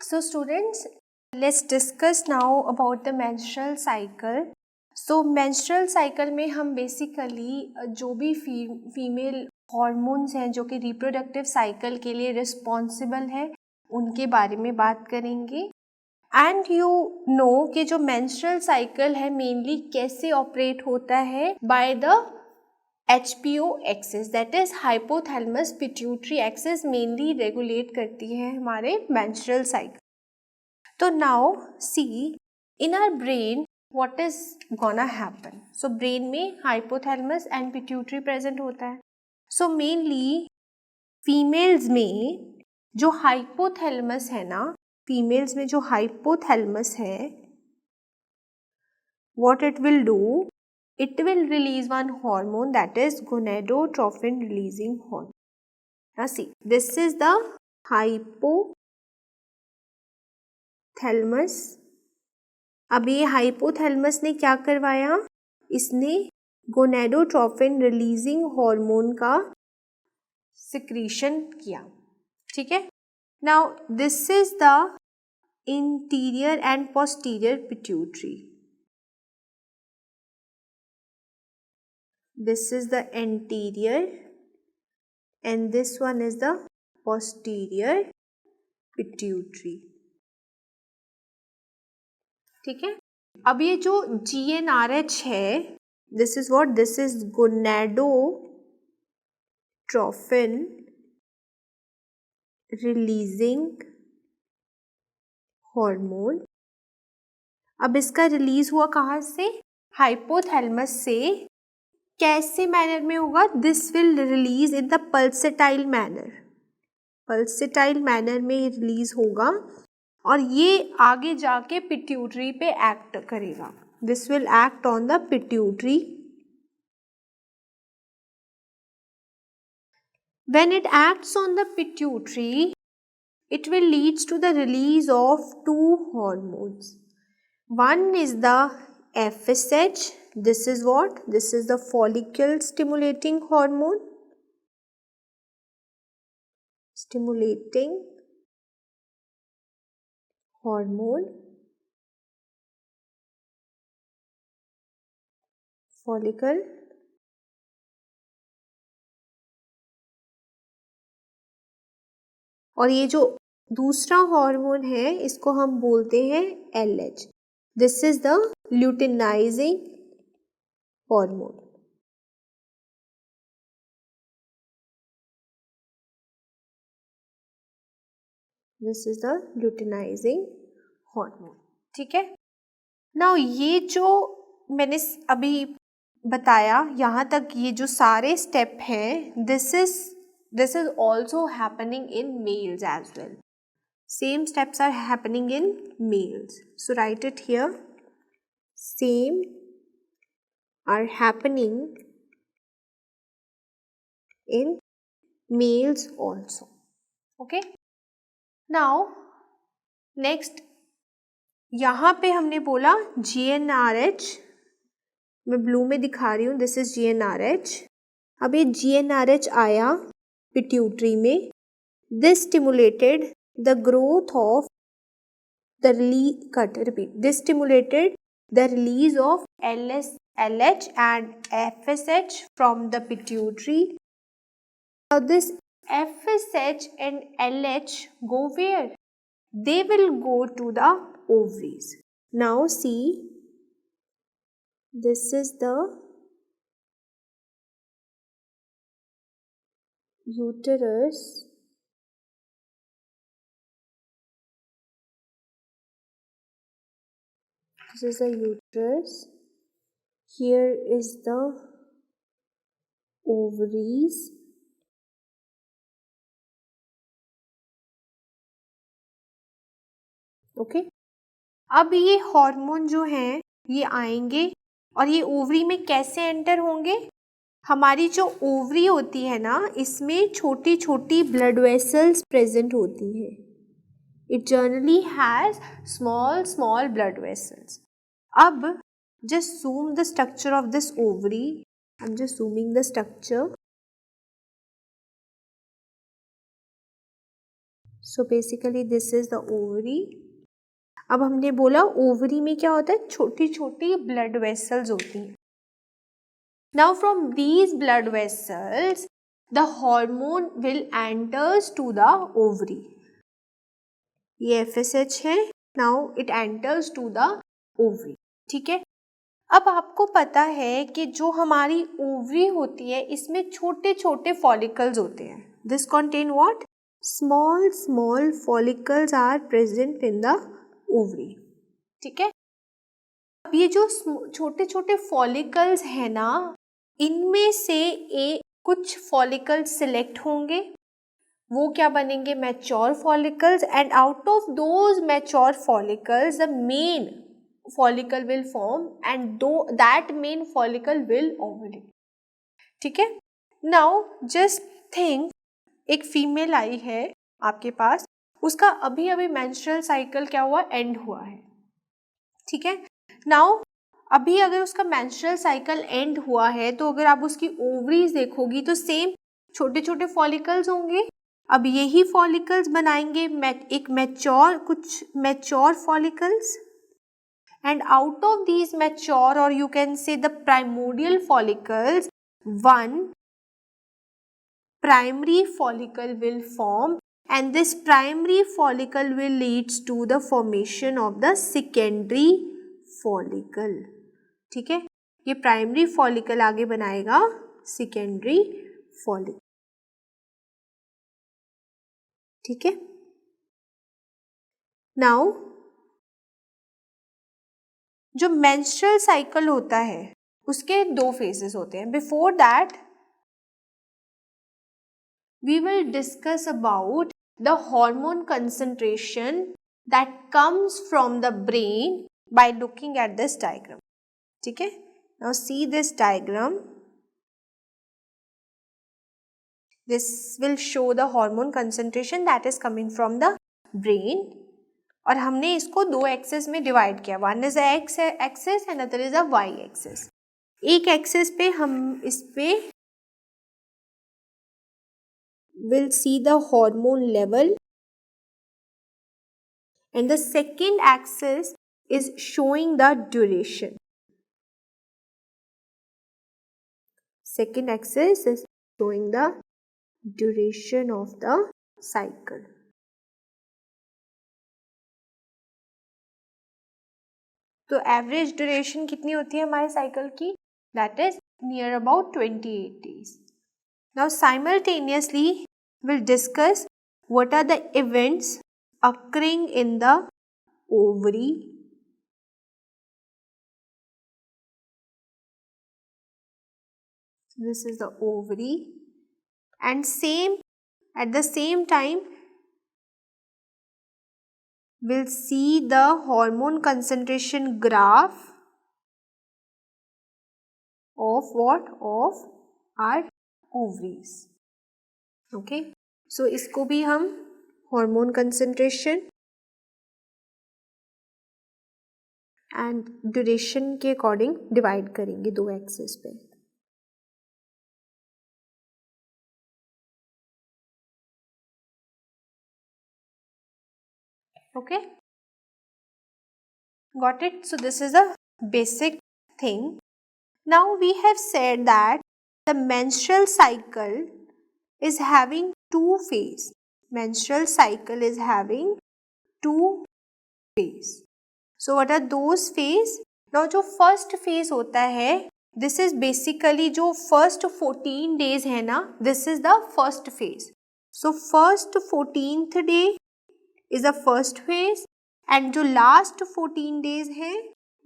So students, let's discuss now about the menstrual cycle. So menstrual cycle में हम basically जो भी female hormones हैं जो कि रिप्रोडक्टिव साइकिल के लिए रिस्पॉन्सिबल है उनके बारे में बात करेंगे. एंड यू नो कि जो मेंस्ट्रुअल साइकिल है मेनली कैसे ऑपरेट होता है by the HPO axis, that is hypothalamus pituitary axis mainly regulate करती है हमारे मेंस्ट्रुअल साइकिल. तो now see in our brain what is gonna happen. So brain में हाइपोथैलेमस एंड पिट्यूटरी प्रेजेंट होता है. सो मेनली फीमेल्स में जो hypothalamus है ना, फीमेल्स में जो हाइपोथैलेमस है, what it will do, it will release one hormone that is gonadotrophin releasing hormone. Now see, this is the hypothalamus. अब ये हाइपोथैलेमस ने क्या करवाया, इसने गोनेडोट्रोफिन रिलीजिंग हार्मोन का सिक्रीशन किया. ठीक है. Now this is the interior and posterior pituitary. This is the anterior and this one is the posterior pituitary. ठीक है. अब ये जो GnRH है, this is what? This is gonadotrophin releasing hormone. अब इसका रिलीज हुआ कहाँ से? हाइपोथैलेमस से. कैसे मैनर में होगा? This will release in the pulsatile manner. Pulsatile manner में रिलीज होगा और ये आगे जाके पिट्यूटरी पे एक्ट करेगा. This will act on the pituitary. When it acts on the pituitary, it will leads to the release of two hormones. One is the FSH. This is what? This is the follicle stimulating hormone. Stimulating hormone. Follicle. और ये जो दूसरा hormone है इसको हम बोलते हैं LH. This is the luteinizing hormone. This is the luteinizing hormone. ठीक है. Now ये जो मैंने अभी बताया यहाँ तक, ये जो सारे स्टेप हैं, this is also happening in males as well. Same steps are happening in males. So write it here. Same are happening in males also. Okay. Now next, यहाँ पे हमने बोला GnRH. मैं ब्लू में दिखा रही हूँ. This is GnRH. अब ये GnRH आया पिट्यूटरी में. This stimulated the growth of the this stimulated the release of LH and FSH from the pituitary. Now this FSH and LH go where? They will go to the ovaries. Now see, this is the uterus. This is the uterus. Here is the ovaries. Okay. अब ये hormone जो हैं ये आएंगे और ये ovary में कैसे एंटर होंगे? हमारी जो ओवरी होती है ना, इसमें छोटी छोटी ब्लड वेसल्स प्रेजेंट होती हैं. It generally has small blood vessels. अब just zoom the structure of this ovary. I'm just zooming the structure. So basically this is the ovary. अब हमने बोला ओवरी में क्या होता है, छोटी छोटी ब्लड वेसल्स होती हैं। Now from these blood vessels the hormone will enters to the ovary. ये FSH है, now it enters to the ovary, ठीक है। अब आपको पता है कि जो हमारी ओवरी होती है इसमें छोटे छोटे फॉलिकल्स होते हैं। This contain what, small small follicles are present in the ovary, ठीक है। अब ये जो छोटे छोटे फॉलिकल्स है ना, इनमें से कुछ फॉलिकल्स सिलेक्ट होंगे, वो क्या बनेंगे, mature follicles, and out of those mature follicles the main follicle will form and though that main follicle will ovulate, ठीक है। now just think, एक फीमेल आई है आपके पास, उसका अभी अभी menstrual cycle क्या हुआ, एंड हुआ है, ठीक है। now अभी अगर उसका menstrual cycle एंड हुआ है तो अगर आप उसकी ओवरीज देखोगी तो सेम छोटे छोटे फॉलिकल्स होंगे। अब यही फॉलिकल्स बनाएंगे एक मैच्योर, कुछ mature follicles, and out of these mature, or you can say the primordial follicles, one primary follicle will form and this primary follicle will leads to the formation of the secondary follicle, ठीक है। ये primary follicle आगे बनाएगा secondary follicle, ठीक है। Now जो menstrual cycle होता है उसके दो फेजेस होते हैं। Before that we will discuss about the hormone concentration that comes from the brain by looking at this diagram, ठीक है। Now see this diagram, this will show the hormone concentration that is coming from the brain, और हमने इसको दो axes में divide किया, one is X axis and other is a Y axis. एक axis पे हम इस पे will see the hormone level and the second axis is showing the duration, second axis is showing the duration of the cycle. तो average duration कितनी होती है हमारे साइकिल की, that is near about 28 days। Now simultaneously will discuss what are the events occurring in the ovary, this is the ovary, and same at the same time we'll see the hormone concentration graph of what, of our ovaries, okay। so इसको भी हम hormone concentration and duration के according divide करेंगे दो access पे, okay, got it। so this is a basic thing। now we have said that the menstrual cycle is having two phase, menstrual cycle is having two phase। so what are those phase? now जो first phase होता है, this is basically जो first 14 days है ना, this is the first phase। so first 14th day is the first phase and जो last 14 days है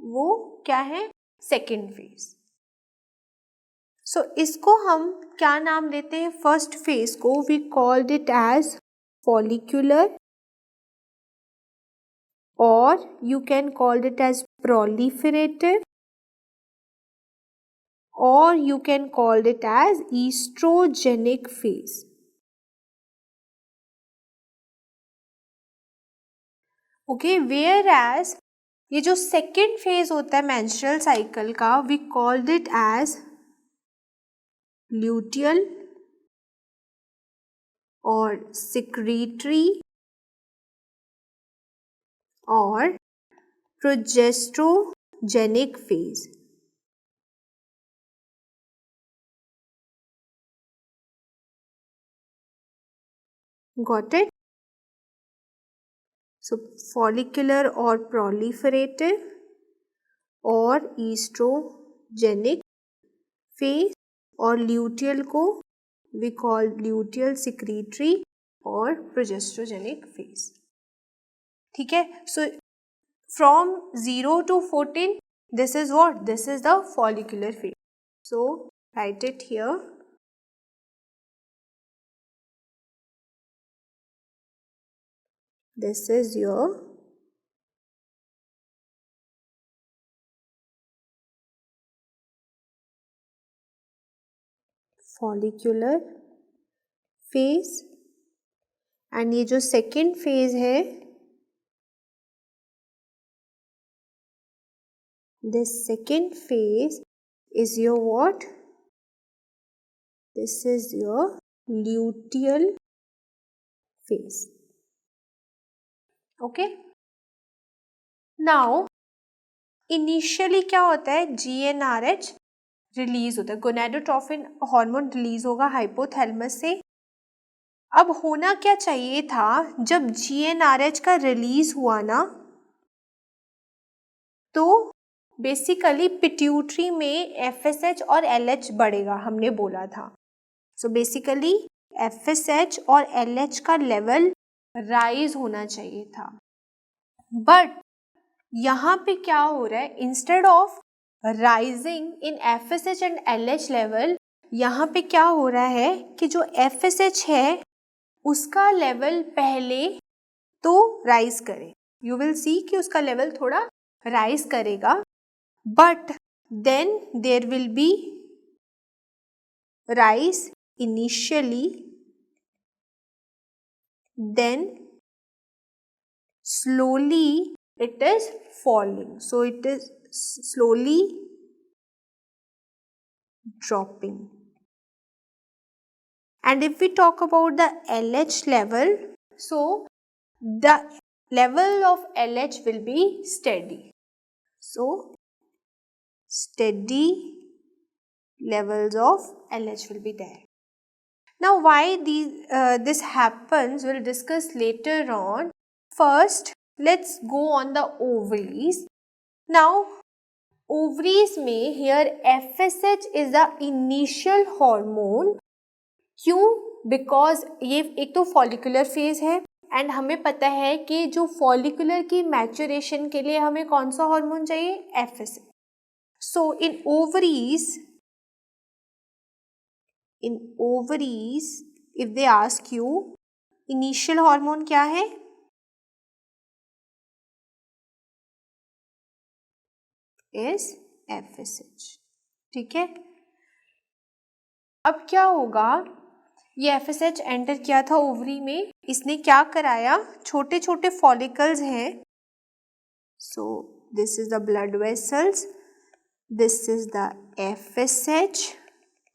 वो क्या है, second phase। so इसको हम क्या नाम देते हैं, फर्स्ट फेज को we called it as follicular, or you can call it as proliferative, or you can call it as estrogenic phase। okay, whereas ये जो सेकेंड फेज होता है मेंस्ट्रुअल साइकिल का, we called it as luteal और secretory और प्रोजेस्ट्रोजेनिक phase. Got it? So follicular और proliferative और estrogenic phase और luteal को we call luteal secretory और progesterogenic phase. ठीक है? So from 0 to 14, this is what? This is the follicular phase. So write it here. This is your follicular phase and ये जो second phase है, this second phase is your what? This is your luteal phase. Okay? Now initially क्या होता है, GnRH release होता है, gonadotrophin hormone release होगा hypothalamus से। अब होना क्या चाहिए था, जब GnRH का रिलीज हुआ ना, तो बेसिकली पिट्यूटरी में FSH और LH बढ़ेगा, हमने बोला था। सो बेसिकली FSH और LH का लेवल राइज होना चाहिए था, बट यहाँ पे क्या हो रहा है, instead of rising in FSH and LH level, यहाँ पे क्या हो रहा है कि जो FSH है उसका लेवल पहले तो राइज करे, यू विल सी कि उसका लेवल थोड़ा राइज करेगा, but then there will be rise initially, then slowly it is falling, so it is slowly dropping. And if we talk about the LH level, so the level of LH will be steady, so steady levels of LH will be there. Now why this happens, we'll discuss later on. First let's go on the ovaries. Now ovaries में here FSH is the initial hormone. क्यों? Because ये एक तो follicular phase है and हमें पता है कि जो फॉलिकुलर की मैच्योरेशन के लिए हमें कौन सा हार्मोन चाहिए, FSH. So in ovaries if they ask you initial hormone क्या है, इज FSH. ठीक है, अब क्या होगा, ये FSH एंटर किया था ओवरी में, इसने क्या कराया, छोटे छोटे फॉलिकल्स हैं, so this is the blood vessels, this is the FSH.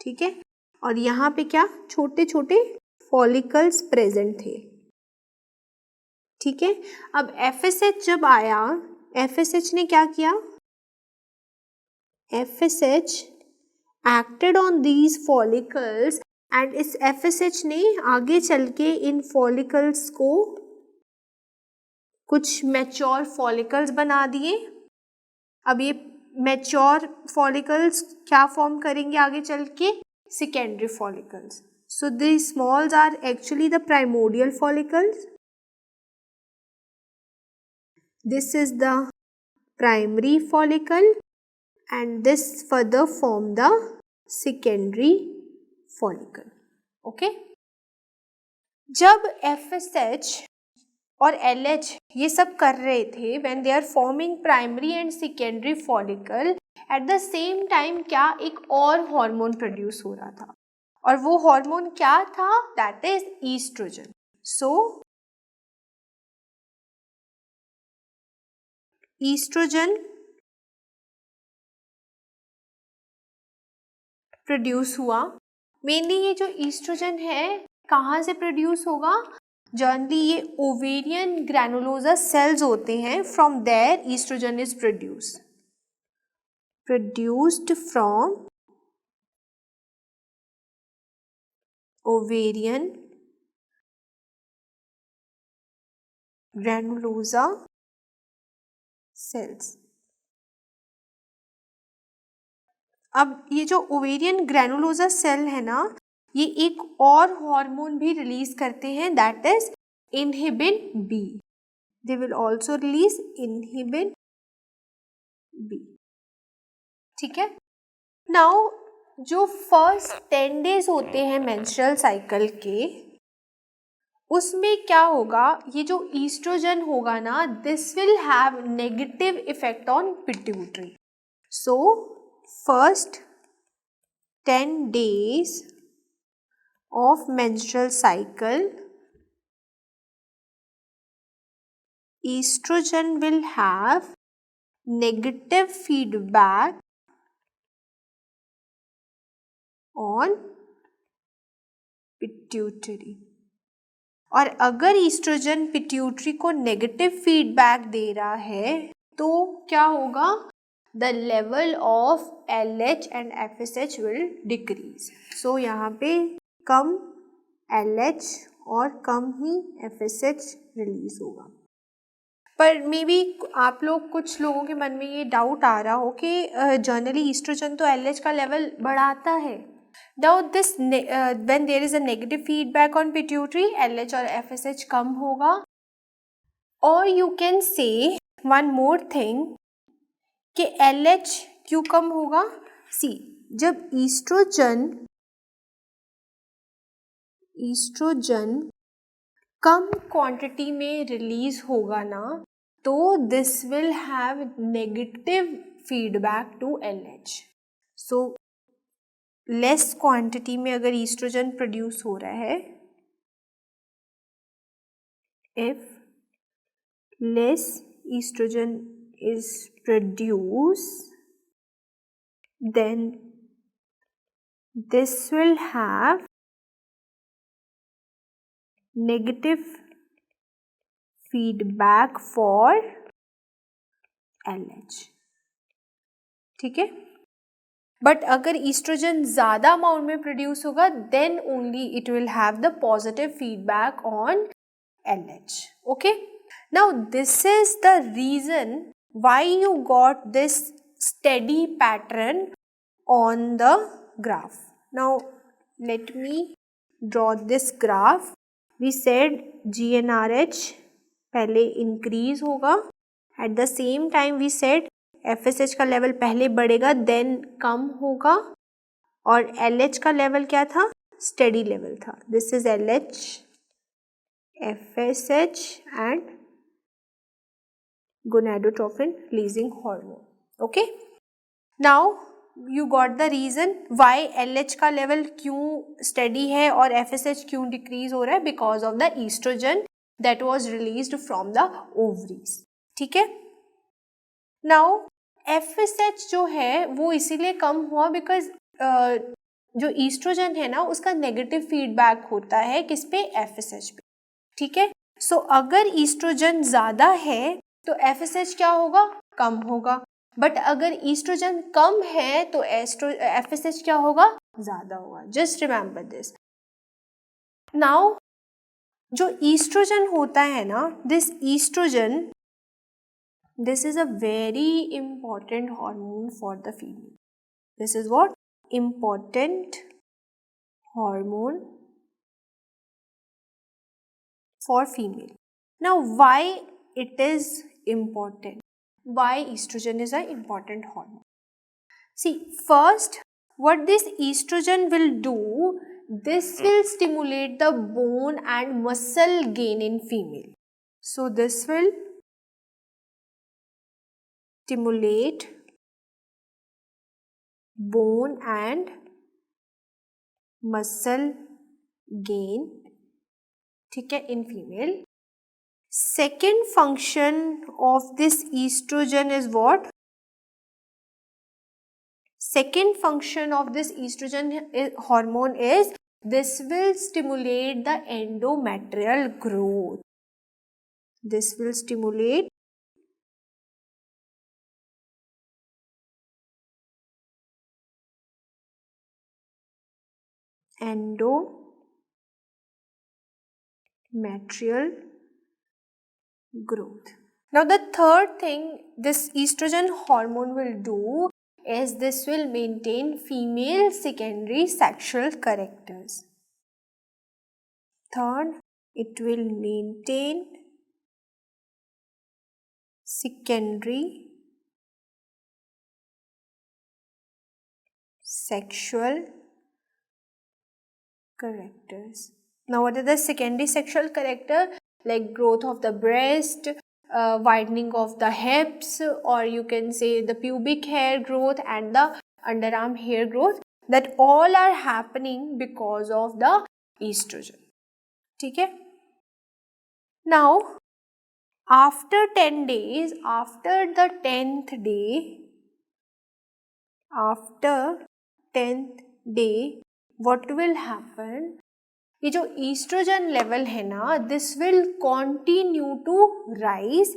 ठीक है, और यहाँ पे क्या छोटे छोटे फॉलिकल्स प्रेजेंट थे. ठीक है, अब FSH जब आया, FSH ने क्या किया, FSH acted on these follicles and इस FSH ने आगे चल के इन फॉलिकल्स को कुछ मैच्योर फॉलिकल्स बना दिए. अब ये मैच्योर फॉलिकल्स क्या फॉर्म करेंगे आगे चल के, secondary follicles. So the smalls are actually the primordial follicles. This is the primary follicle and this further form the secondary follicle. Okay, जब FSH और LH ये सब कर रहे थे, when they are forming primary and secondary follicle, at the same time क्या एक और हार्मोन प्रोड्यूस हो रहा था, और वो हार्मोन क्या था, that is estrogen. So estrogen produce हुआ. मेनली ये जो ईस्ट्रोजन है कहाँ से प्रोड्यूस होगा, जनरली ये ओवेरियन ग्रैनुलोसा सेल्स होते हैं, from there estrogen is produced from ovarian granulosa cells. अब ये जो ओवेरियन ग्रैनुलोसा सेल है ना, ये एक और हार्मोन भी रिलीज करते हैं, that is inhibin B. They will also release inhibin B. ठीक है. नाउ जो फर्स्ट 10 डेज होते हैं मेंस्ट्रुअल साइकिल के, उसमें क्या होगा, ये जो ईस्ट्रोजन होगा ना, this will have negative effect on pituitary. So first 10 days of menstrual cycle, estrogen will have negative feedback on pituitary. और अगर ईस्ट्रोजन पिट्यूटरी को नेगेटिव फीडबैक दे रहा है तो क्या होगा, the level of LH and FSH will decrease. So यहाँ पे कम LH और कम ही FSH रिलीज होगा. पर मे बी आप लोग, कुछ लोगों के मन में ये डाउट आ रहा हो कि जनरली ईस्ट्रोजन तो LH का लेवल बढ़ाता है. Now this when there is a negative feedback on pituitary, LH और FSH कम होगा. Or you can say one more thing कि LH क्यों कम होगा. सी, जब ईस्ट्रोजन कम क्वांटिटी में रिलीज होगा ना, तो this will have negative feedback to LH. So less quantity में अगर ईस्ट्रोजन प्रोड्यूस हो रहा है, if less estrogen is produced, then this will have negative feedback for LH. ठीक है. बट अगर ईस्ट्रोजन ज़्यादा अमाउंट में प्रोड्यूस होगा, then only it will have the positive feedback on LH. Okay. Now this is the reason why you got this steady pattern on the graph. Now let me draw this graph. We said GnRH पहले increase होगा, at the same time we said FSH का level पहले बढ़ेगा then कम होगा, और LH का level क्या था, steady लेवल था. This is LH, FSH and gonadotropin releasing hormone. Okay. Now you got the reason why LH का लेवल क्यों steady है और FSH क्यों decrease हो रहा है, because of the estrogen that was released from the ovaries. ठीक है. Now FSH जो है वो इसीलिए कम हुआ because जो ईस्ट्रोजन है ना, उसका नेगेटिव फीडबैक होता है किस पे, FSH पे. ठीक है. सो अगर ईस्ट्रोजन ज़्यादा है तो FSH क्या होगा, कम होगा. बट अगर ईस्ट्रोजन कम है तो FSH क्या होगा, ज़्यादा होगा. Just remember this. नाउ जो ईस्ट्रोजन होता है ना, this estrogen, this is a very important hormone for the female. This is what, important hormone for female. Now why it is important, why estrogen is an important hormone. See, first what this estrogen will do, this will stimulate the bone and muscle gain in female. So this will stimulate bone and muscle gain, ठीक है, in female. Second function of this estrogen is what? Second function of this estrogen hormone is this will stimulate the endometrial growth. This will stimulate endometrial growth. Now the third thing this estrogen hormone will do is this will maintain female secondary sexual characters. Third, it will maintain secondary sexual characters. Now what are the secondary sexual character? Like growth of the breast, widening of the hips, or you can say the pubic hair growth and the underarm hair growth, that all are happening because of the estrogen. ठीक है? Now after 10 days, after the 10th day, what will happen? ये जो oestrogen level है ना, this will continue to rise.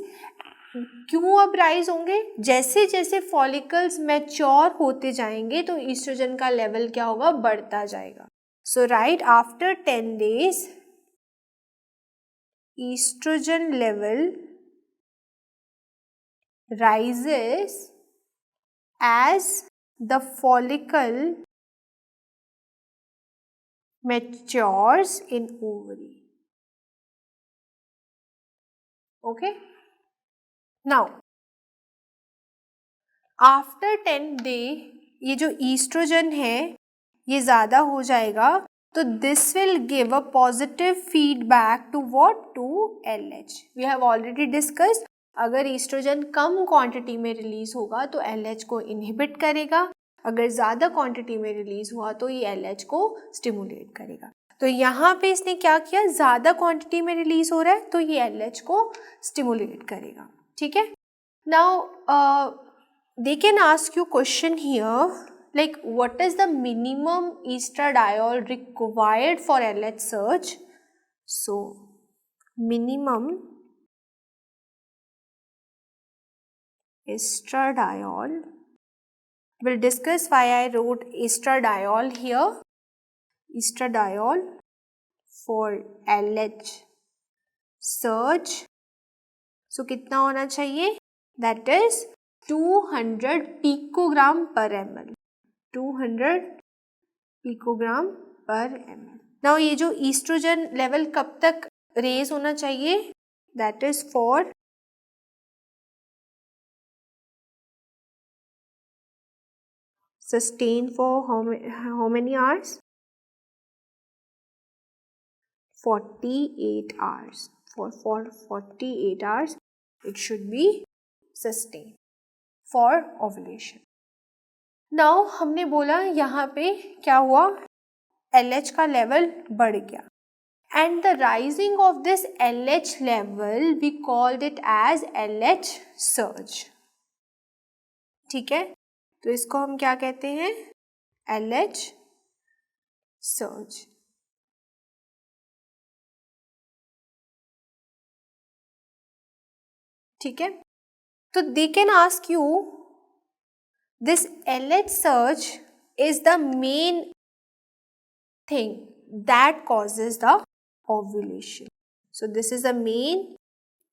क्यों अब rise होंगे? जैसे जैसे फॉलिकल्स मैच्योर होते जाएंगे तो ईस्ट्रोजन का लेवल क्या होगा? बढ़ता जाएगा. सो right after 10 days estrogen level rises as the follicle matures in ovary. Okay. Now after 10 day ये जो estrogen है ये ज़्यादा हो जाएगा तो this will give a positive feedback to what? To LH. We have already discussed, अगर estrogen कम quantity में रिलीज होगा तो LH को इनहिबिट करेगा, अगर ज़्यादा क्वांटिटी में रिलीज हुआ तो ये LH को स्टिमुलेट करेगा. तो यहाँ पे इसने क्या किया? ज़्यादा क्वांटिटी में रिलीज हो रहा है तो ये LH को स्टिमुलेट करेगा. ठीक है. Now they can ask you question here, like what is the minimum estradiol required for LH surge? So minimum estradiol, we'll discuss why I wrote estradiol here. Estradiol for LH surge, so कितना होना चाहिए? That is 200 picogram per ml. 200 picogram per ml. Now ये जो estrogen level कब तक raise होना चाहिए? That is for sustain for how many hours? 48 hours. For 48 hours it should be sustained for ovulation. Now हमने बोला यहाँ पे क्या हुआ? LH का लेवल बढ़ गया. And the rising of this LH level we called it as LH surge. ठीक है. तो इसको हम क्या कहते हैं? LH surge. ठीक है. तो they can ask you, this LH surge is the main thing that causes the ovulation. So this is the main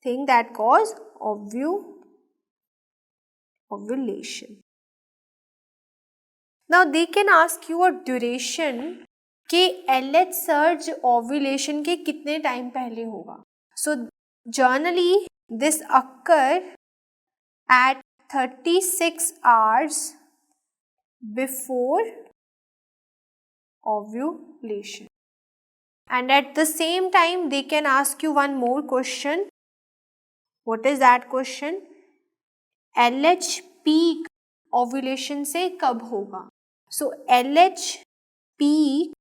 thing that causes ovulation. Now they can ask you a duration कि LH surge ovulation के कितने time पहले होगा. So generally this occur at 36 hours before ovulation. And at the same time they can ask you one more question. What is that question? LH peak ovulation से कब होगा? So LH peak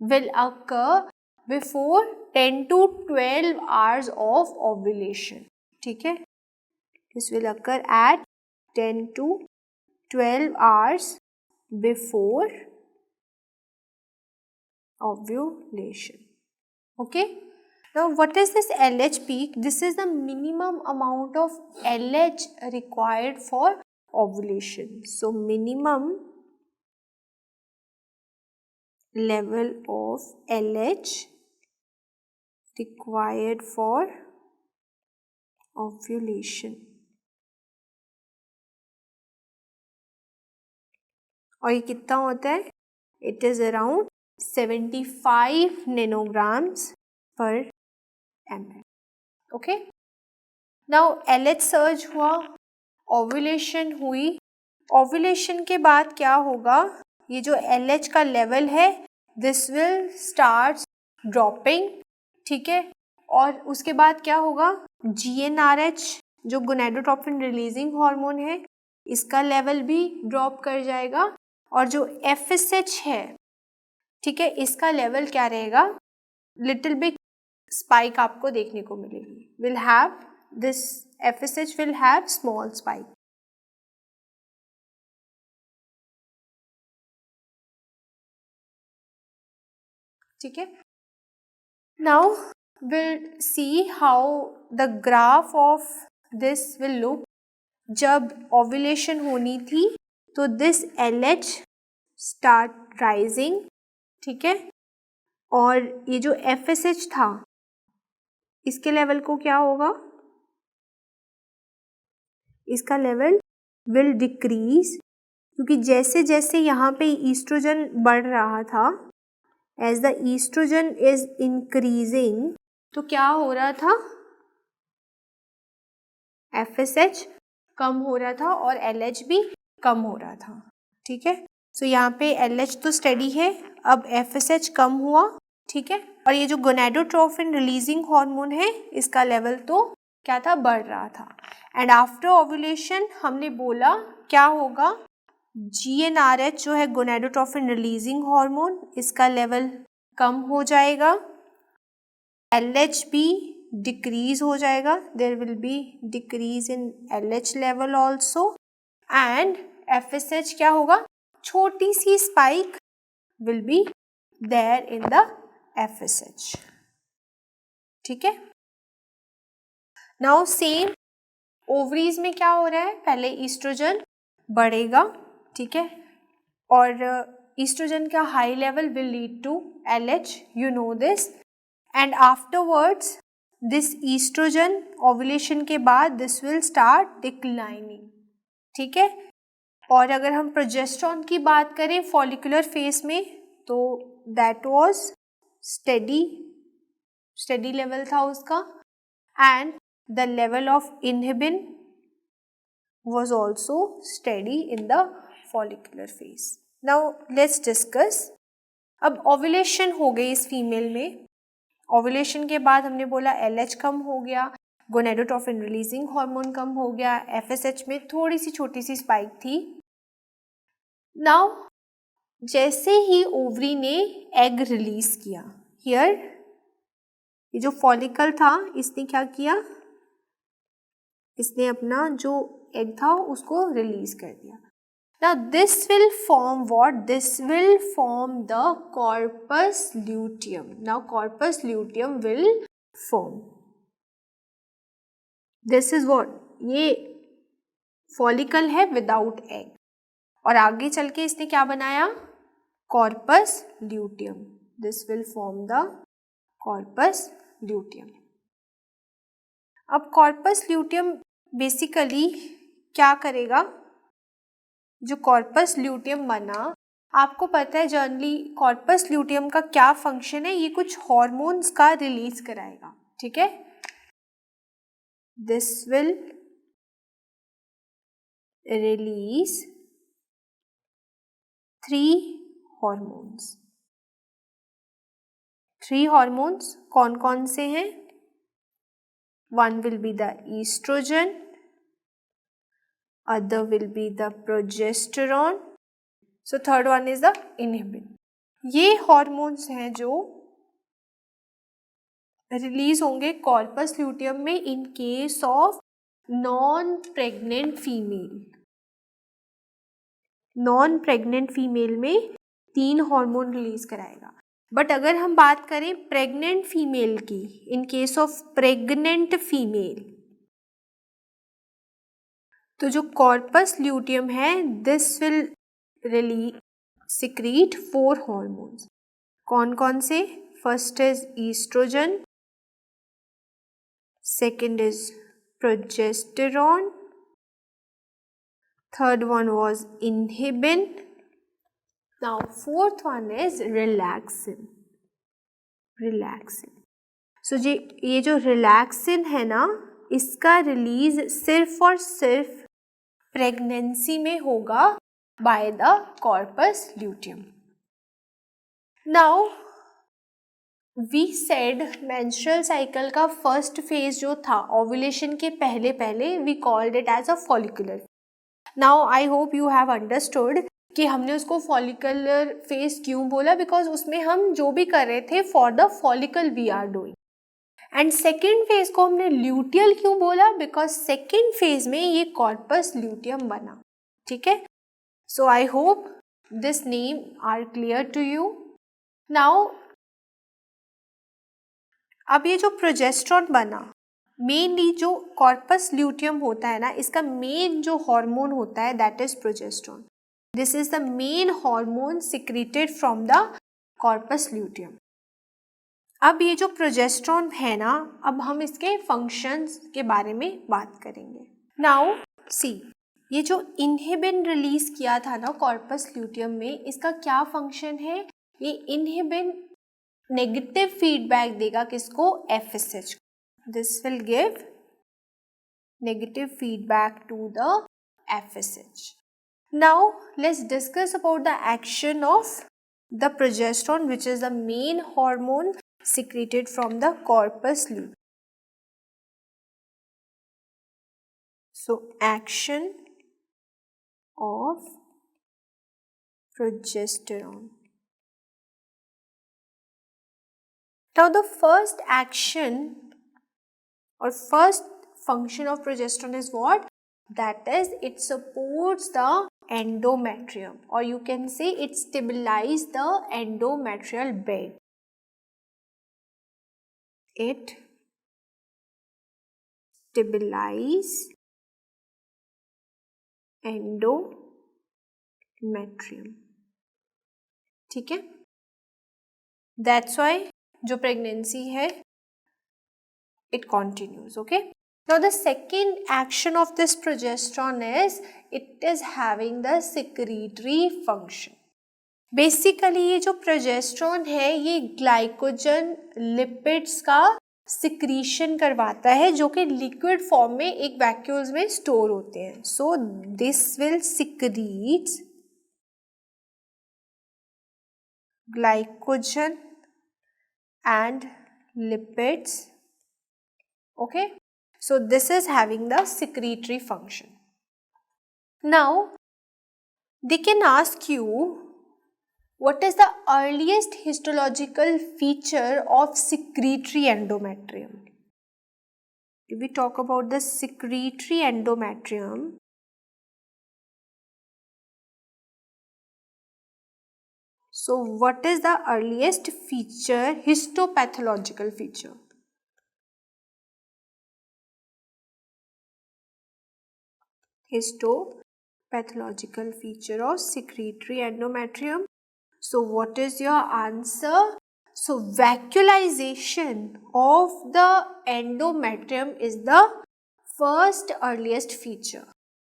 will occur before 10 to 12 hours of ovulation. ठीक है. This will occur at 10 to 12 hours before ovulation. Okay. Now what is this LH peak? This is the minimum amount of LH required for ovulation. So minimum level of LH required for ovulation. और ये कितना होता है? It is around 75 nanograms per ml. Okay. Now LH surge हुआ, ovulation हुई, ovulation के बाद क्या होगा? ये जो LH का लेवल है दिस विल स्टार्ट ड्रॉपिंग, ठीक है, और उसके बाद क्या होगा? GnRH जो गोनेडोट्रोपिन रिलीजिंग हार्मोन है इसका लेवल भी ड्रॉप कर जाएगा, और जो FSH है, ठीक है, इसका लेवल क्या रहेगा? लिटिल बिट स्पाइक आपको देखने को मिलेगी. Will have this FSH will have small spike. ठीक है. Now will see how the graph of this will look. जब ओव्यूलेशन होनी थी तो दिस LH स्टार्ट राइजिंग, ठीक है, और ये जो FSH था इसके लेवल को क्या होगा? इसका लेवल विल डिक्रीज, क्योंकि जैसे जैसे यहाँ पे ईस्ट्रोजन बढ़ रहा था, as the estrogen is increasing, तो क्या हो रहा था? FSH कम हो रहा था और LH भी कम हो रहा था. ठीक है. सो यहाँ पे LH तो स्टेडी है, अब FSH कम हुआ, ठीक है, और ये जो गोनेडोट्रोपिन रिलीजिंग हार्मोन है इसका लेवल तो क्या था? बढ़ रहा था. एंड आफ्टर ओव्यूलेशन हमने बोला क्या होगा? GnRH जो है गोनेडोट्रोपिन रिलीजिंग हार्मोन, इसका लेवल कम हो जाएगा, LH भी डिक्रीज हो जाएगा, there will be decrease in LH level also, and FSH क्या होगा? छोटी सी spike will be there in the FSH. ठीक है. नाउ सेम ओवरीज में क्या हो रहा है? पहले ईस्ट्रोजन बढ़ेगा, ठीक है, और ईस्ट्रोजन का high level will lead to LH, you know this, and afterwards this estrogen ovulation के बाद दिस विल स्टार्ट डिक्लाइनिंग. ठीक है. और अगर हम प्रोजेस्टेरॉन की बात करें फॉलिकुलर फेज में, तो दैट वाज स्टेडी लेवल था उसका, and the level of inhibin was also steady in the follicular phase. Now let's discuss. अब ओव्यूलेशन हो गई इस फीमेल में. ओव्यूलेशन के बाद हमने बोला LH कम हो गया, गोनेडोट्रोपिन रिलीजिंग हार्मोन कम हो गया, FSH में थोड़ी सी छोटी सी स्पाइक थी. नाउ जैसे ही ओवरी ने एग रिलीज किया, हियर ये जो फॉलिकल था इसने क्या किया? इसने अपना जो एग था उसको रिलीज कर दिया. Now this will form what? This will form the corpus luteum. Now corpus luteum will form. This is what? ये फॉलिकल है विदाउट एग, और आगे चल के इसने क्या बनाया? Corpus luteum. This will form the corpus luteum. अब कॉर्पस ल्यूटियम बेसिकली क्या करेगा? जो कॉर्पस ल्यूटियम बना, आपको पता है जनरली कॉर्पस ल्यूटियम का क्या फंक्शन है? ये कुछ हॉर्मोन्स का रिलीज कराएगा. ठीक है. This will release 3 hormones. 3 hormones कौन कौन से हैं? One will be the estrogen, other will be the progesterone, so third one is the inhibin. ये हॉर्मोन्स हैं जो रिलीज होंगे कॉर्पस ल्यूटियम में इन case of non pregnant female. Non pregnant female में 3 हार्मोन रिलीज कराएगा. बट अगर हम बात करें प्रेग्नेंट फीमेल की, in case of pregnant female, तो जो कॉर्पस ल्यूटियम है this will release secrete 4 hormones. कौन कौन से? First is estrogen, second is progesterone, third one was inhibin. Now fourth one is relaxin. So ये जो relaxin है ना, इसका रिलीज सिर्फ और सिर्फ प्रेगनेंसी में होगा by the corpus luteum. Now we said menstrual cycle का first phase जो था ovulation के पहले पहले we called it as a follicular. Now I hope you have understood कि हमने उसको फॉलिकुलर फेज क्यों बोला, बिकॉज उसमें हम जो भी कर रहे थे for the follicle we are doing. And second phase को हमने ल्यूटियल क्यों बोला, बिकॉज सेकेंड फेज में ये कॉर्पस ल्यूटियम बना. ठीक है, so I hope this name are clear to you. Now अब ये जो प्रोजेस्ट्रॉन बना, मेनली जो कॉर्पस ल्यूटियम होता है ना, इसका मेन जो हार्मोन होता है that is progesterone. This is the main hormone secreted from the corpus luteum. अब ये जो प्रोजेस्ट्रॉन है ना, अब हम इसके फंक्शंस के बारे में बात करेंगे. नाउ सी, ये जो इनहिबिन रिलीज किया था ना कॉर्पस ल्यूटियम में, इसका क्या फंक्शन है? ये इनहिबिन नेगेटिव फीडबैक देगा किसको? FSH. This will give negative feedback to the FSH. Now let's discuss about the action of the progesterone, which is the main hormone secreted from the corpus luteum. So action of progesterone. Now the first action or first function of progesterone is what? That is, it supports the endometrium, or you can say it stabilizes the endometrial bed. It stabilizes endometrium. ठीक है, that's why जो pregnancy है it continues. Okay, now the second action of this progesterone is it is having the secretory function. Basically ये जो progesterone है ये glycogen lipids का secretion करवाता है जो कि लिक्विड फॉर्म में एक वैक्यूल्स में स्टोर होते हैं. So this will secrete glycogen and lipids. Okay, so this is having the secretory function. Now they can ask you what is the earliest histological feature of secretory endometrium. If we talk about the secretory endometrium, so what is the earliest feature, histopathological feature? Histopathological feature of secretory endometrium. So what is your answer? So vacuolization of the endometrium is the first earliest feature.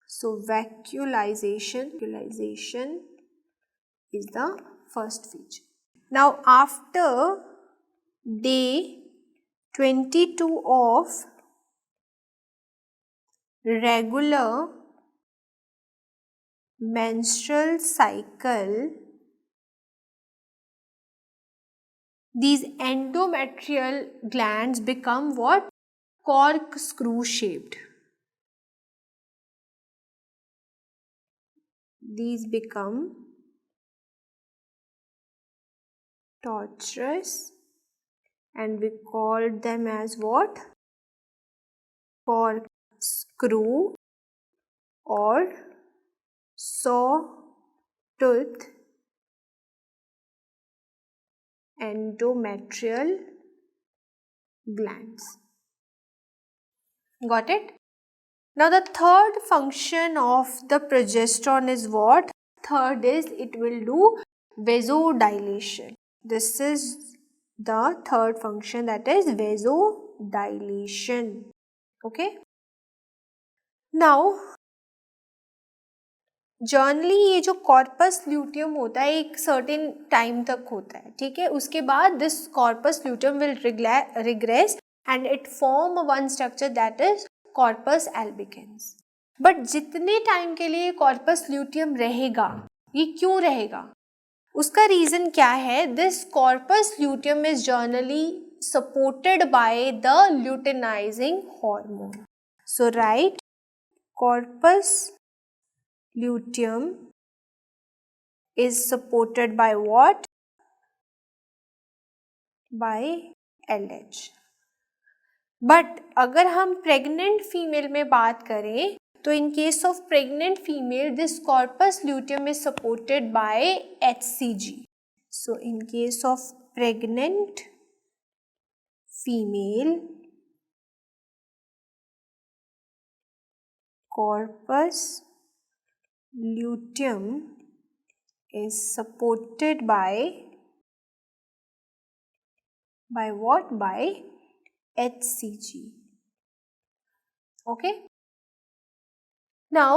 So vacuolization is the first feature. Now after day 22 of regular menstrual cycle, these endometrial glands become what? Corkscrew shaped. These become tortuous and we called them as what? Corkscrew or sawtooth endometrial glands. Got it? Now the third function of the progesterone is what? Third is it will do vasodilation. This is the third function, that is vasodilation. Okay. Now generally ये जो corpus luteum होता है एक certain time तक होता है, ठीक है. उसके बाद this corpus luteum will regress and it form one structure that is corpus albicans. But जितने टाइम के लिए कॉर्पस ल्यूटियम रहेगा, ये क्यों रहेगा? उसका रीजन क्या है? This corpus luteum is generally supported by the luteinizing hormone. So right, corpus luteum is supported by what? By LH. But अगर हम प्रेग्नेंट फीमेल में बात करें तो इन case of pregnant female this corpus luteum is supported by HCG. So in case of pregnant female corpus luteum is supported by what? By HCG. Okay. Now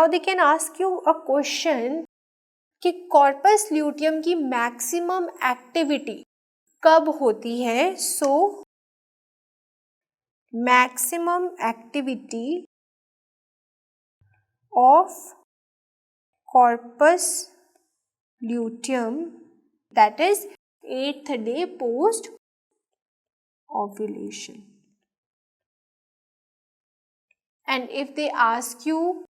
they can ask you a question कि corpus luteum की maximum activity कब होती है? So maximum activity of corpus luteum, that is 8th day post ovulation. And if they ask you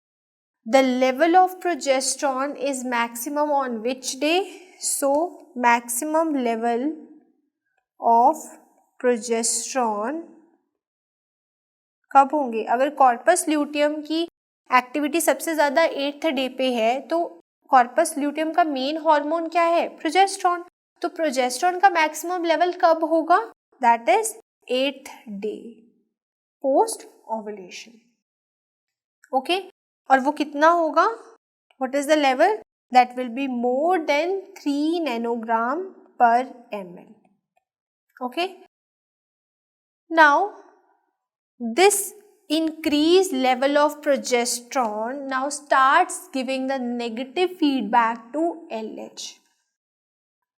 the level of progesterone is maximum on which day? So maximum level of progesterone कब होंगे? अगर corpus luteum की activity सबसे ज़्यादा 8th day पे है तो corpus luteum का मेन हार्मोन क्या है? प्रोजेस्टेरॉन. तो प्रोजेस्टेरॉन का मैक्सिमम लेवल कब होगा? That is 8th day post ovulation. Okay. और वो कितना होगा? What is the level? That will be more than 3 nanogram पर ml. Okay. Now this increased level of progesterone now starts giving the negative feedback to LH.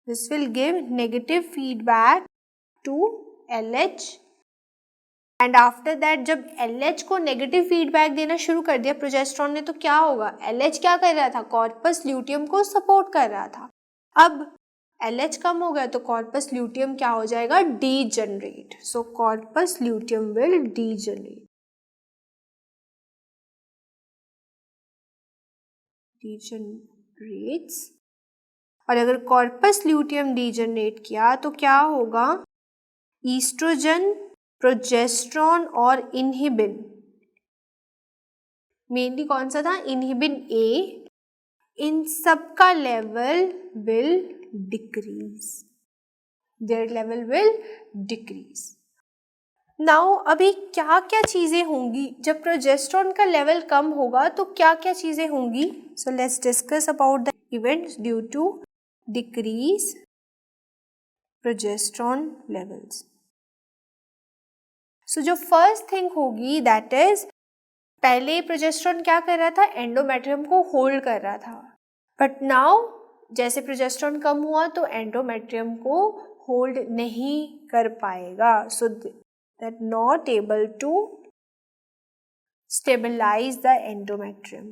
This will give negative feedback to LH and after that जब LH को negative feedback देना शुरू कर दिया progesterone ने तो क्या होगा? LH क्या कर रहा था? कॉर्पस ल्यूटियम को सपोर्ट कर रहा था. अब LH कम हो गया तो कॉर्पस ल्यूटियम क्या हो जाएगा? Degenerate. So corpus luteum will degenerate. Degenerates. और अगर कॉर्पस ल्यूटियम डीजनरेट किया तो क्या होगा? ईस्ट्रोजन, प्रोजेस्टेरॉन और इनहिबिन, मेनली कौन सा था? इनहिबिन ए, इन सब का level will decrease. Their level will decrease. Now अभी क्या क्या चीज़ें होंगी जब प्रोजेस्टेरॉन का लेवल कम होगा? तो क्या क्या चीज़ें होंगी? So let's discuss about the events due to decrease progesterone levels. So जो फर्स्ट थिंग होगी दैट इज, पहले प्रोजेस्टेरॉन क्या कर रहा था? एंडोमेट्रियम को होल्ड कर रहा था. बट नाउ जैसे प्रोजेस्टेरॉन कम हुआ तो एंडोमेट्रियम को होल्ड नहीं कर पाएगा. सो that not able to stabilize the endometrium.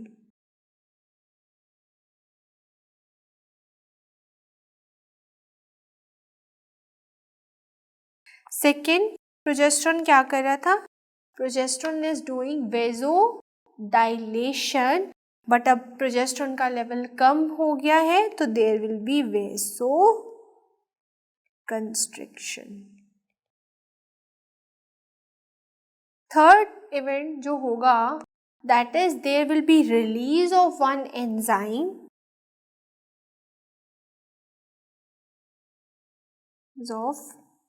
Second, progesterone क्या कर रहा था? Progesterone is doing vasodilation, but अब progesterone का लेवल कम हो गया है तो there will be vasoconstriction. Third event जो होगा that is there will be release of one enzyme of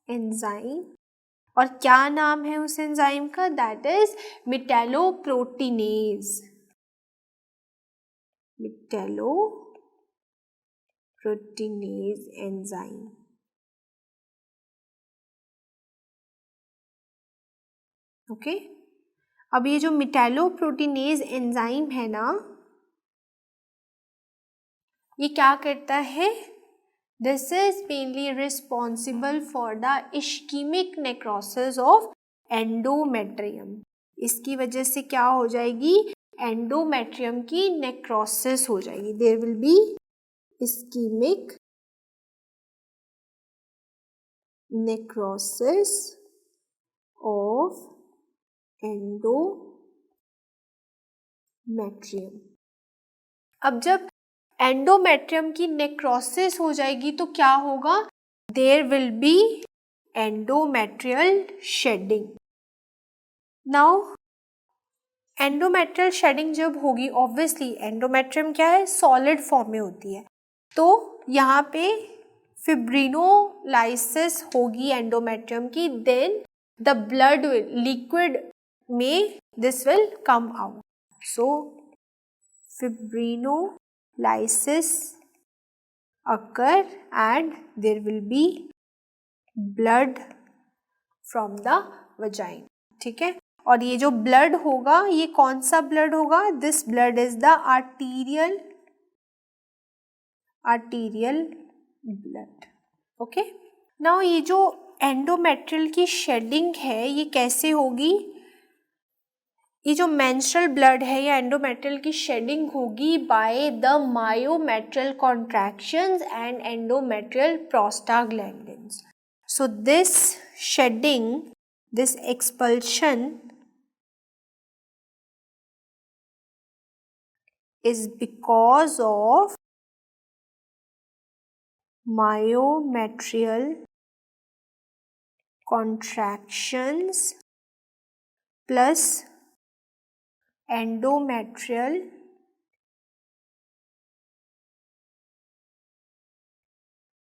enzyme, और क्या नाम है उस एंजाइम का? That is metalloproteinase. Metalloproteinase enzyme. Okay, अब ये जो मेटालोप्रोटीनेज एंजाइम है ना, ये क्या करता है? This is mainly responsible for the ischaemic necrosis of endometrium. इसकी वजह से क्या हो जाएगी? एंडोमेट्रियम की नेक्रोसिस हो जाएगी। There will be ischaemic necrosis of endometrium. अब जब एंडोमेट्रियम की नेक्रोसिस हो जाएगी तो क्या होगा? There will be endometrial shedding. Now endometrial shedding जब होगी, ऑब्वियसली एंडोमेट्रियम क्या है? सॉलिड फॉर्म में होती है, तो यहाँ पे फिब्रिनोलाइसिस होगी एंडोमेट्रियम की, देन द ब्लड लिक्विड में this will come out. So fibrinolysis occur and there will be blood from the vagina। ठीक है, और ये जो ब्लड होगा, ये कौन सा ब्लड होगा? This blood is the arterial blood. Okay, now ये जो एंडोमेट्रियल की शेडिंग है, ये कैसे होगी? ये जो मेंस्ट्रुअल ब्लड है या एंडोमेट्रियल की शेडिंग होगी by the myometrial contractions and endometrial prostaglandins. So this shedding, this expulsion is because of myometrial contractions plus endometrial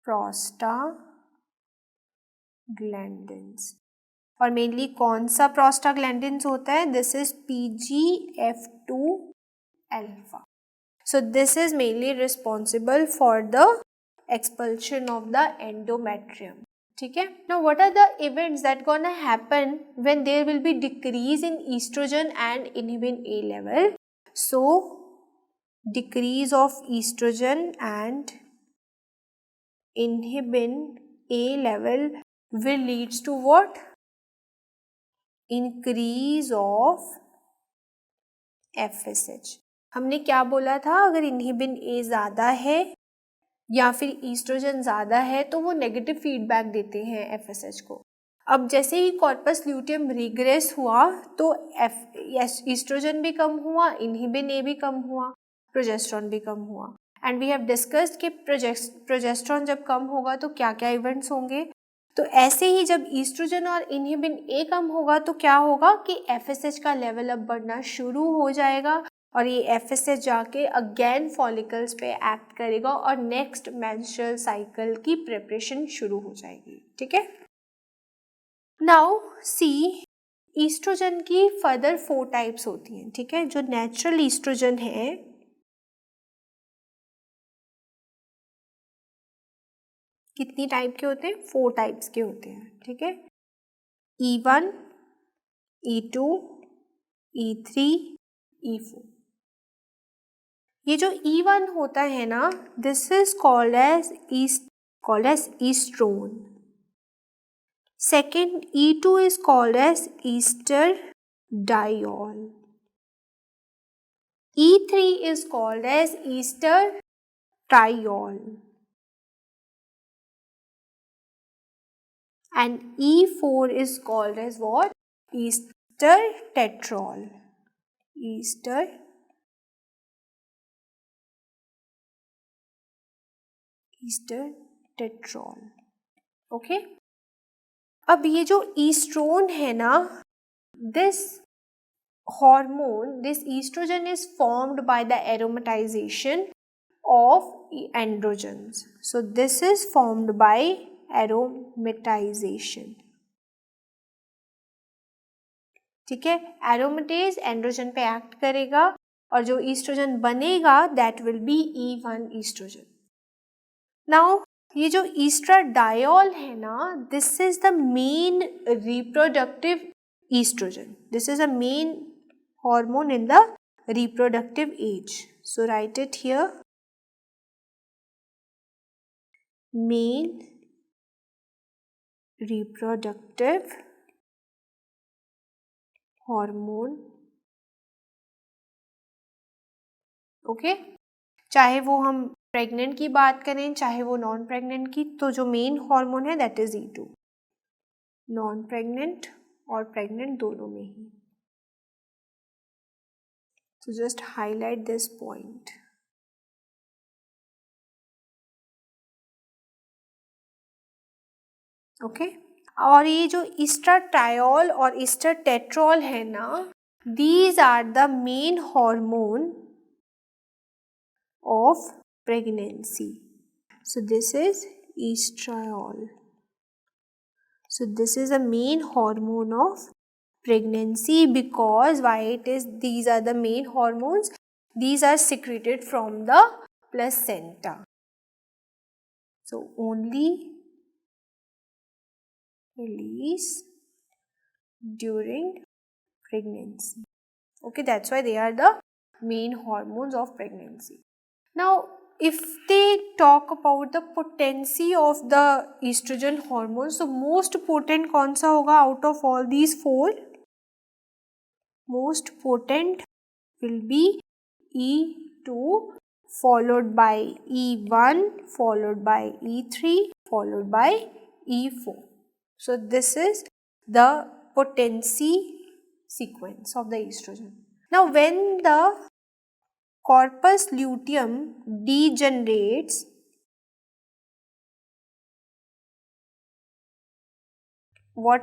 prostaglandins। और मेनली कौन सा प्रोस्टाग्लैंडिन्स होता है? This is PGF2 alpha। So this is mainly responsible for the expulsion of the endometrium। ठीक है, now what are the events that gonna happen when there will be decrease in estrogen and inhibin A level? So decrease of estrogen and inhibin A level will leads to what? Increase of FSH। हमने क्या बोला था? अगर inhibin A ज़्यादा है या फिर oestrogen ज़्यादा है तो वो नेगेटिव फीडबैक देते हैं एफएसएच को। अब जैसे ही कॉर्पस ल्यूटियम रिग्रेस हुआ तो ईस्ट्रोजन भी कम हुआ, इनहिबिन ए भी कम हुआ, प्रोजेस्टेरॉन भी कम हुआ। एंड वी हैव डिस्कस्ड कि प्रोजेस्टेरॉन जब कम होगा तो क्या क्या इवेंट्स होंगे। तो ऐसे ही जब ईस्ट्रोजन और इनहिबिन ए कम होगा तो क्या होगा कि एफएसएच का लेवल अब बढ़ना शुरू हो जाएगा और ये एफएसएच जाके अगेन फॉलिकल्स पे एक्ट करेगा और नेक्स्ट मेंस्ट्रुअल साइकिल की प्रिपरेशन शुरू हो जाएगी। ठीक है, नाउ सी ईस्ट्रोजन की फर्दर 4 टाइप्स होती हैं। ठीक है, जो नेचुरल ईस्ट्रोजन है कितनी टाइप के होते हैं? 4 टाइप्स के होते हैं। ठीक है, E1, E2, E3, E4। ये जो E1 होता है ना, this is called as oestrone. Second E2 is called as estradiol. E3 is called as estradiol. And E4 is called as what? Estertetrol. Estertetrol. Okay? अब ये जो ईस्ट्रोन है ना, this hormone, this estrogen is formed by the aromatization of androgens. So this is formed by aromatisation, ठीक है। एरोमेटेज androgen पे act करेगा और जो ईस्ट्रोजन बनेगा that will be E1 estrogen. Now ये जो ईस्ट्राडायोल है ना, this is the main reproductive estrogen, this is a main hormone in the reproductive age. So write it here, main reproductive hormone, okay. चाहे वो हम pregnant की बात करें चाहे वो नॉन प्रेग्नेंट की, तो जो मेन हार्मोन है that is E2, non pregnant और प्रेग्नेंट दोनों में ही। So just highlight this point. Okay और ये जो ईस्ट्राटायोल और ईस्ट्राटेट्रोल है ना, these are the main hormone of pregnancy. So this is estradiol. So this is a main hormone of pregnancy because why it is, these are the main hormones, these are secreted from the placenta. So only release during pregnancy. Okay, that's why they are the main hormones of pregnancy. Now if they talk about the potency of the estrogen hormone, so most potent कौन सा होगा out of all these four? Most potent will be E2 followed by E1 followed by E3 followed by E4. So this is the potency sequence of the estrogen. Now when the corpus luteum degenerates, what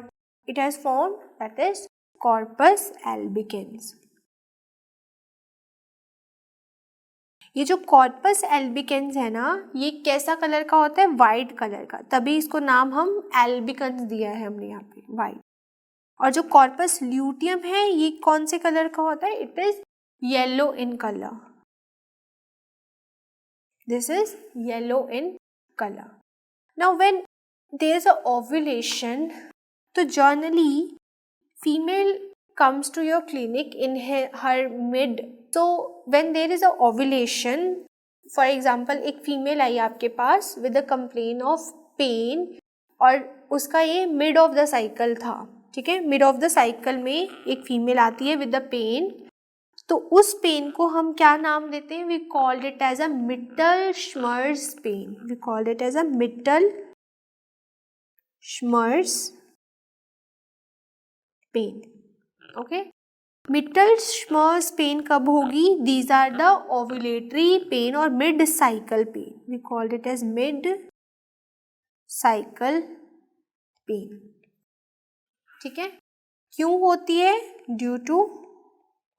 it has formed, that is corpus albicans. ये जो corpus albicans है ना, ये कैसा colour का होता है? White colour का, तभी इसको नाम हम एल्बिकन्स दिया है हमने यहाँ पे, वाइट। और जो कॉर्पस ल्यूटियम है ये कौन से कलर का होता है? It is yellow in colour, this is yellow in colour. Now when there is a ovulation, तो generally female comes to your clinic in her mid, so when there is a ovulation, for example एक female I आपके पास with a complaint of pain और उसका ये mid of the cycle था, ठीक है। mid of the cycle में एक फीमेल आती है with the pain, तो उस पेन को हम क्या नाम देते हैं? we called it as a Mittel-Schmerz pain, we called it as a Mittel-Schmerz pain, okay. Mittelschmerz pain कब होगी? These are the ovulatory pain और mid cycle pain, we called it as mid cycle pain, ठीक है। क्यों होती है? Due to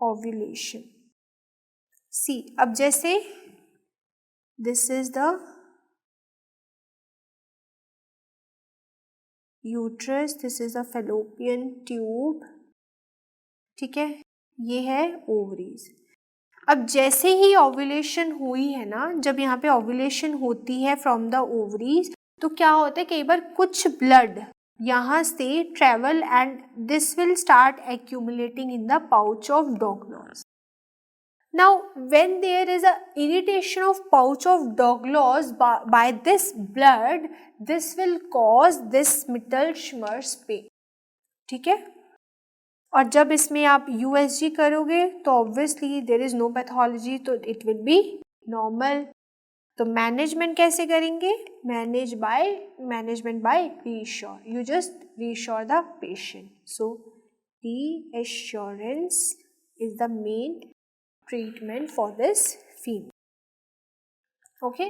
ovulation. सी, अब जैसे this is the uterus, this is the fallopian tube, ठीक है, ये है ओवरीज। अब जैसे ही ओव्यूलेशन हुई है ना, जब यहाँ पे ओव्यूलेशन होती है फ्रॉम द ओवरीज, तो क्या होता है, कई बार कुछ ब्लड यहाँ से travel and this will start accumulating in the pouch of Douglas. Now when there is a irritation of pouch of Douglas by this blood, this will cause this Mittel-Schmerz pain, ठीक है। और जब इसमें आप USG करोगे तो obviously there is no pathology, तो it will be normal. तो मैनेजमेंट कैसे करेंगे? Management by reassure, you just reassure the patient. So reassurance is the main treatment for this female, okay.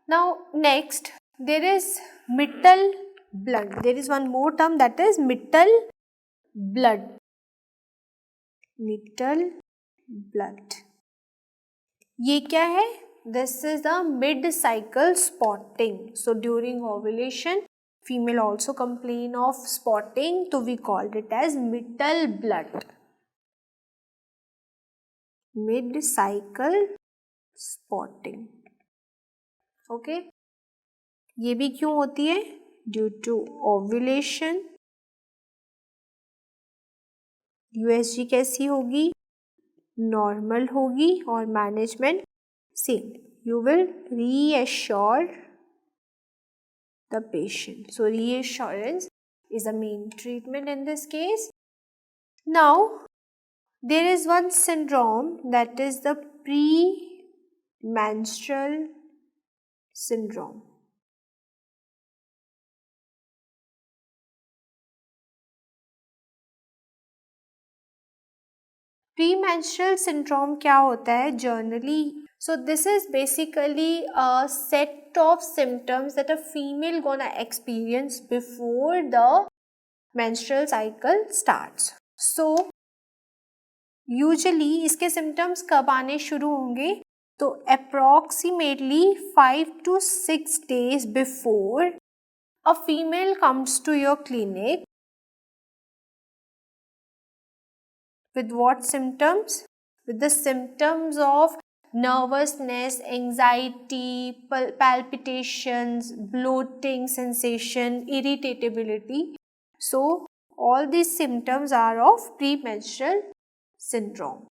Now next there is mittel blood, there is one more term that is mittel blood, mittal blood, ये क्या है? This is the mid cycle spotting. So during ovulation Female also complain of spotting, so we called it as middle blood. Mid-cycle spotting. Okay, ये भी क्यों होती है? Due to ovulation. USG कैसी होगी? Normal होगी और management same. You will reassure the patient. So reassurance is the main treatment in this case. Now there is one syndrome, that is the premenstrual syndrome. Premenstrual syndrome क्या होता है generally? So this is basically a set of symptoms that a female gonna experience before the menstrual cycle starts. So usually इसके symptoms कब आने शुरू होंगे? तो approximately 5 to 6 days before a female comes to your clinic. With what symptoms? With the symptoms of nervousness, anxiety, palpitations, bloating sensation, irritability. So all these symptoms are of premenstrual syndrome.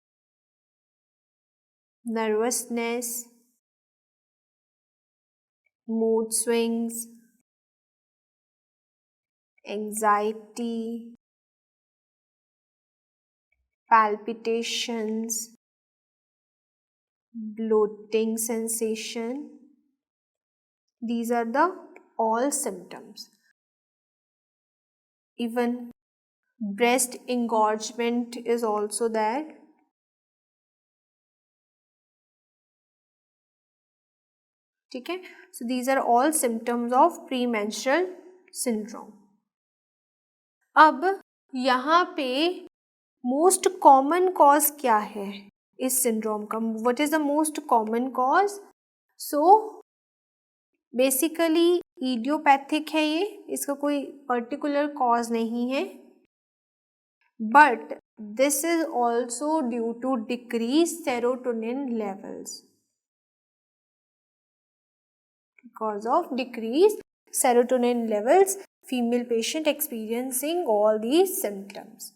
Nervousness, mood swings, anxiety, palpitations, bloating sensation. These are the all symptoms. Even breast engorgement is also there. Okay, so these are all symptoms of premenstrual syndrome. अब यहाँ पे most common cause क्या है इस syndrome का? What is the most common cause? So basically idiopathic है ये, इसका कोई particular cause नहीं है, but this is also due to decreased serotonin levels. Because of decreased serotonin levels, female patient experiencing all these symptoms.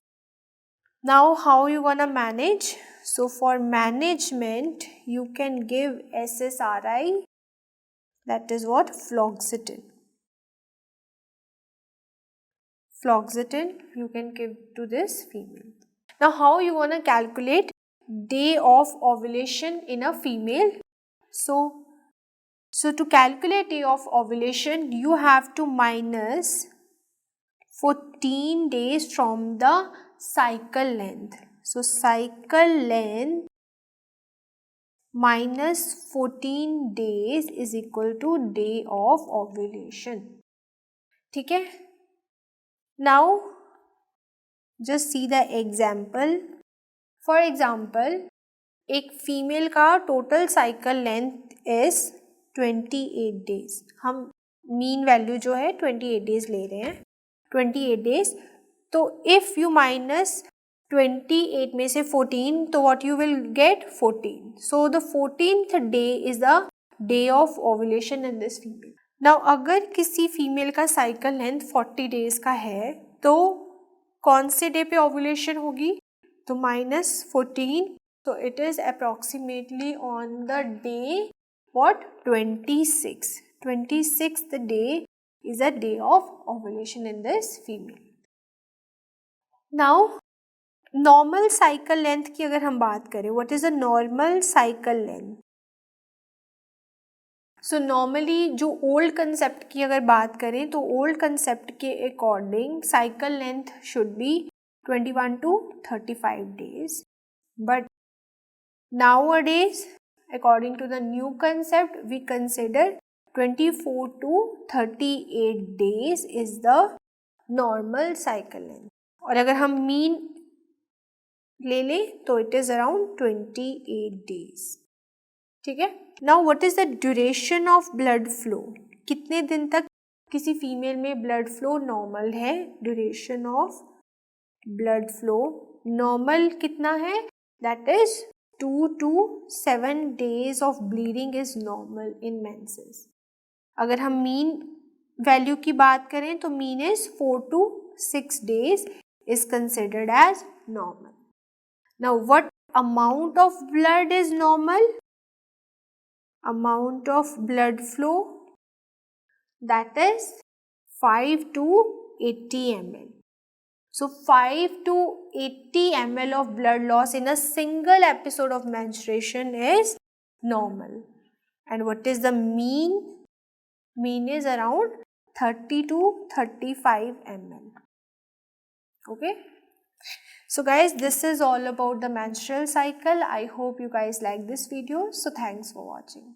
Now how you gonna manage? So for management you can give SSRI, that is what? Fluoxetine. Fluoxetine you can give to this female. Now how you gonna calculate day of ovulation in a female? So to calculate day of ovulation, you have to minus 14 days from the cycle length. So cycle length minus 14 days is equal to day of ovulation. ठीक है? Now just see the example. For example, एक female का total cycle length is 28 days. हम mean value जो है 28 days ले रहे हैं. 28 days. तो if you minus 28 में से 14, तो what you will get? 14. So the 14th day is the day of ovulation in this female. Now अगर किसी female का cycle length 40 days का है, तो कौन से day पे ovulation होगी? तो minus 14. So it is approximately on the day what? 26. 26th day is a day of ovulation in this female. Now normal cycle length की अगर हम बात करें, what is the normal cycle length? So normally जो old concept की अगर बात करें, तो old concept के according cycle length should be 21 to 35 days. But nowadays, according to the new concept, we consider 24 to 38 days is the normal cycle length. और अगर हम mean ले ले तो it is around 28 days. ठीक है? Now what is the duration of blood flow? कितने दिन तक किसी फीमेल में ब्लड फ्लो नॉर्मल है, duration of blood flow normal कितना है, that is 2 to 7 days of bleeding is normal in menses. अगर हम मीन वैल्यू की बात करें तो mean is 4 to 6 days is considered as normal. Now what amount of blood is normal? Amount of blood flow, that is 5 to 80 ml. So 5 to 80 ml of blood loss in a single episode of menstruation is normal. And what is the mean? Mean is around 30 to 35 ml. Okay. So guys, this is all about the menstrual cycle. I hope you guys like this video. So thanks for watching.